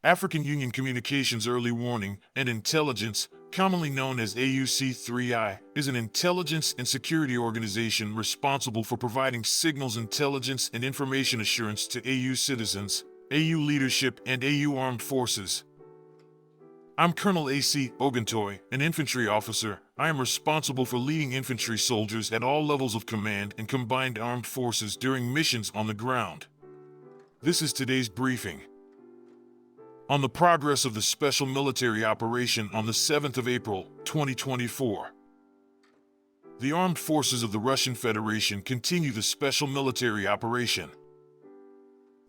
African Union Communications Early Warning and Intelligence, commonly known as AUC3I, is an intelligence and security organization responsible for providing signals intelligence and information assurance to AU citizens, AU leadership, and AU armed forces. I'm Colonel A.C. Oguntoye, an infantry officer. I am responsible for leading infantry soldiers at all levels of command and combined armed forces during missions on the ground. This is today's briefing. On the progress of the special military operation on the 7th of April, 2024. The armed forces of the Russian Federation continue the special military operation.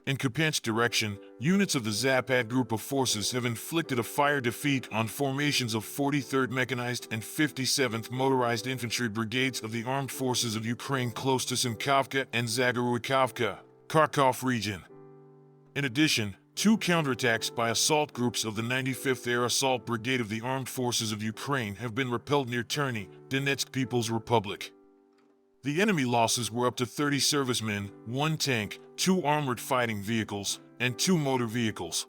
In Kupyansk Direction, units of the Zapad group of forces have inflicted a fire defeat on formations of 43rd Mechanized and 57th Motorized Infantry Brigades of the Armed Forces of Ukraine close to Simkavka and Zagorykavka, Kharkov region. In addition, two counterattacks by assault groups of the 95th Air Assault Brigade of the Armed Forces of Ukraine have been repelled near Terny, Donetsk People's Republic. The enemy losses were up to 30 servicemen, 1 tank, 2 armored fighting vehicles, and 2 motor vehicles.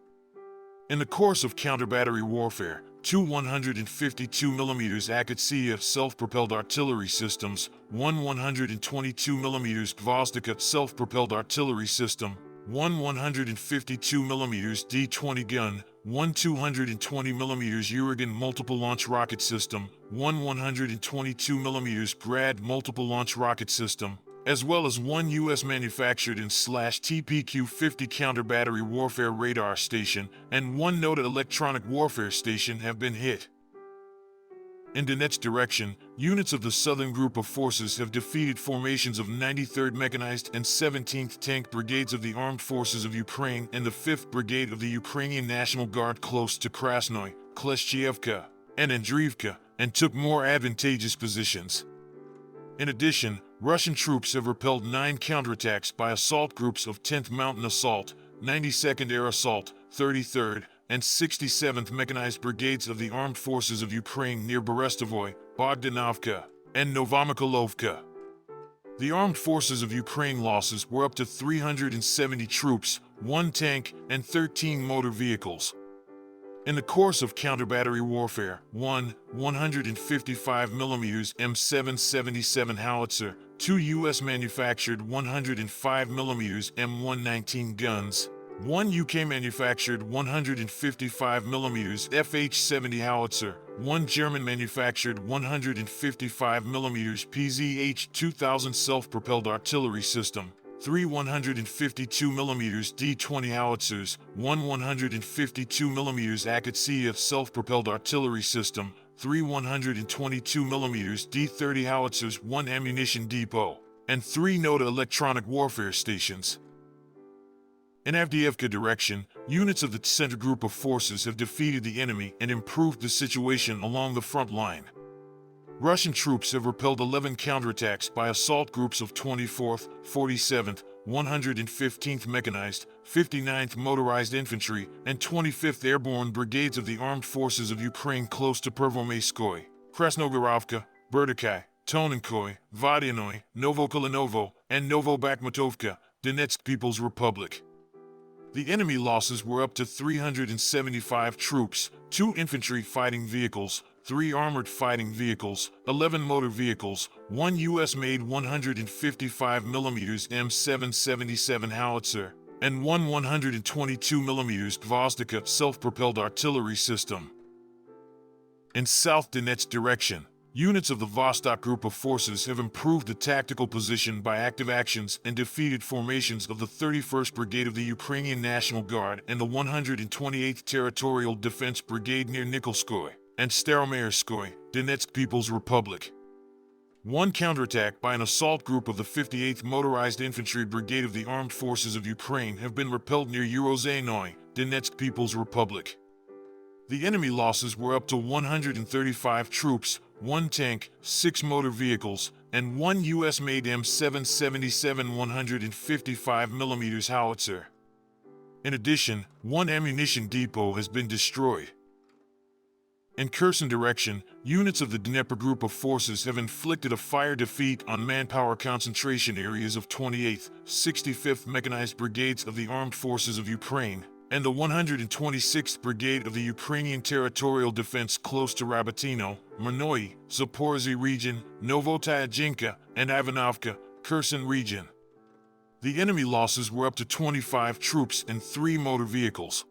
In the course of counter-battery warfare, two 152mm AUC3I self-propelled artillery systems, one 122mm Gvozdika self-propelled artillery system, one 152mm D-20 gun, one 220mm Uragan multiple launch rocket system, one 122mm Grad multiple launch rocket system, as well as one U.S. manufactured and TPQ-50 counter-battery warfare radar station and one NOTA electronic warfare station have been hit. In Donetsk Direction, units of the Southern Group of Forces have defeated formations of 93rd Mechanized and 17th Tank Brigades of the Armed Forces of Ukraine and the 5th Brigade of the Ukrainian National Guard close to Krasnoy, Kleshchievka, and Andriivka, and took more advantageous positions. In addition, Russian troops have repelled 9 counterattacks by assault groups of 10th Mountain Assault, 92nd Air Assault, 33rd, and 67th Mechanized Brigades of the Armed Forces of Ukraine near Berestovoy, Bogdanovka, and Novomykolovka. The Armed Forces of Ukraine losses were up to 370 troops, 1 tank, and 13 motor vehicles. In the course of counter-battery warfare, one 155mm M777 howitzer, 2 U.S.-manufactured 105mm M119 guns, one UK-manufactured 155mm FH-70 howitzer, one German-manufactured 155mm PZH-2000 self-propelled artillery system, 3 152mm D-20 howitzers, one 152mm AUC3I self-propelled artillery system, 3 122mm D-30 howitzers, 1 ammunition depot, and 3 NOTA electronic warfare stations. In Avdiivka Direction, units of the Center Group of Forces have defeated the enemy and improved the situation along the front line. Russian troops have repelled 11 counterattacks by assault groups of 24th, 47th, 115th Mechanized, 59th Motorized Infantry, and 25th Airborne Brigades of the Armed Forces of Ukraine close to Pervomaiskoye, Krasnogorovka, Berdikai, Tonenkoye, Vodyanoye, Novokolinovo, and Novobakhmutovka, Donetsk People's Republic. The enemy losses were up to 375 troops, 2 infantry fighting vehicles, 3 armored fighting vehicles, 11 motor vehicles, 1 U.S.-made 155mm M777 howitzer, and 1 122mm Gvozdika self-propelled artillery system. In South Donetsk Direction, units of the Vostok Group of Forces have improved the tactical position by active actions and defeated formations of the 31st Brigade of the Ukrainian National Guard and the 128th Territorial Defense Brigade near Nikolskoye and Staromayorskoye, Donetsk People's Republic. One counterattack by an assault group of the 58th Motorized Infantry Brigade of the Armed Forces of Ukraine have been repelled near Urozhainoye, Donetsk People's Republic. The enemy losses were up to 135 troops, 1 tank, 6 motor vehicles, and 1 U.S.-made M777 155mm howitzer. In addition, 1 ammunition depot has been destroyed. In Kherson Direction, units of the Dnieper Group of Forces have inflicted a fire defeat on manpower concentration areas of 28th, 65th Mechanized Brigades of the Armed Forces of Ukraine, and the 126th Brigade of the Ukrainian Territorial Defense close to Rabatino, Mrnoye, Zaporizhzhia region, Novotyazhinka, and Ivanovka, Kherson region. The enemy losses were up to 25 troops and 3 motor vehicles.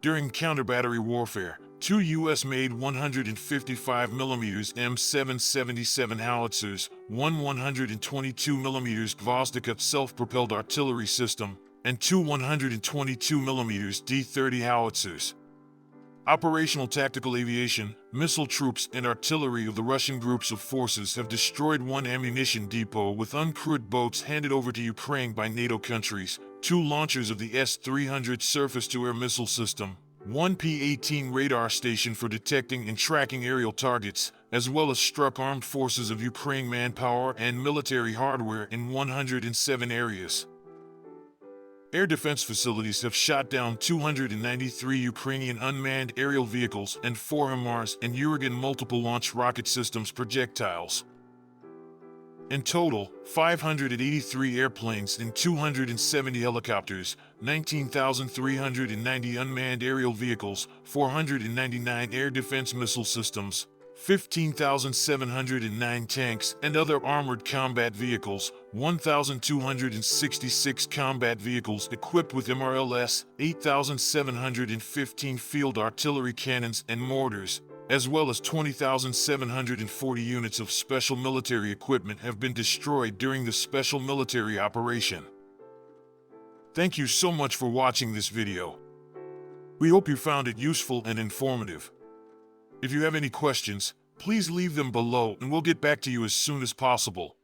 During counter-battery warfare, 2 U.S.-made 155mm M777 howitzers, one 122mm Gvozdika self-propelled artillery system, and 2 122mm D-30 howitzers. Operational tactical aviation, missile troops, and artillery of the Russian groups of forces have destroyed 1 ammunition depot with uncrewed boats handed over to Ukraine by NATO countries, 2 launchers of the S-300 surface-to-air missile system, 1 P-18 radar station for detecting and tracking aerial targets, as well as struck armed forces of Ukraine manpower and military hardware in 107 areas. Air defense facilities have shot down 293 Ukrainian unmanned aerial vehicles and 4 HIMARS and Uragan multiple launch rocket systems projectiles. In total, 583 airplanes and 270 helicopters, 19,390 unmanned aerial vehicles, 499 air defense missile systems, 15,709 tanks and other armored combat vehicles, 1,266 combat vehicles equipped with MRLS, 8,715 field artillery cannons and mortars, as well as 20,740 units of special military equipment have been destroyed during the special military operation. Thank you so much for watching this video. We hope you found it useful and informative. If you have any questions, please leave them below and we'll get back to you as soon as possible.